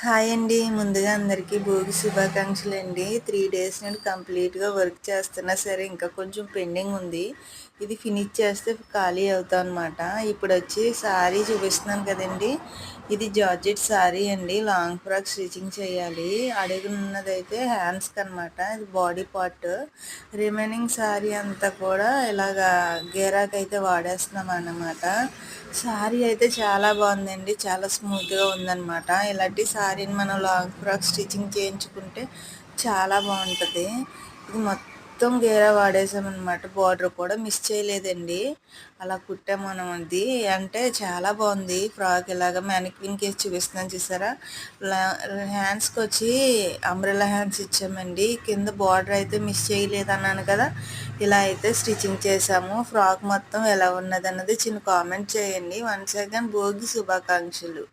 Hi అండి. ముందుగా అందరికీ భోగి శుభాకాంక్షలండి. 3 డేస్ నుండి కంప్లీట్‌గా వర్క్ చేస్తున్నా సరే ఇంకా కొంచెం పెండింగ్ ఉంది. ఇది ఫినిష్ చేస్తే ఖాళీ అవుతానమాట. ఇప్పుడొచ్చి శారీ చూపిస్తున్నాను కదండీ! ఇది జార్జెట్ శారీ అండి. లాంగ్ ఫ్రాక్ స్టిచ్చింగ్ చేయాలి. అడుగునున్నదైతే హ్యాండ్స్‌కనమాట. ఇది బాడీ పార్ట్. రిమైనింగ్ శారీ అంతా కూడా ఇలాగా గేరాకైతే వాడేస్తున్నామన్నమాట. శారీ అయితే చాలా బాగుందండి. చాలా స్మూత్‌గా ఉందనమాట. ఇలాంటి శారీని మనం లాంగ్ ఫ్రాక్ స్టిచ్చింగ్ చేయించుకుంటే చాలా బాగుంటుంది. ఇది మొత్తం గేరా వాడేసామన్నమాట. బార్డర్ కూడా మిస్ చేయలేదండి. అలా కుట్టాం మనం. అది అంటే చాలా బాగుంది ఫ్రాక్. ఇలాగ మ్యానిక్విన్ కేసి చూపిస్తున్నాను చూసారా. హ్యాండ్స్కి వచ్చి అంబ్రెల్లా హ్యాండ్స్ ఇచ్చామండి. కింద బార్డర్ అయితే మిస్ చేయలేదన్నాను కదా, ఇలా అయితే స్టిచ్చింగ్ చేసాము. ఫ్రాక్ మొత్తం ఎలా ఉన్నదన్నది చిన్న కామెంట్ చేయండి. వన్స్ అగైన్ భోగి శుభాకాంక్షలు.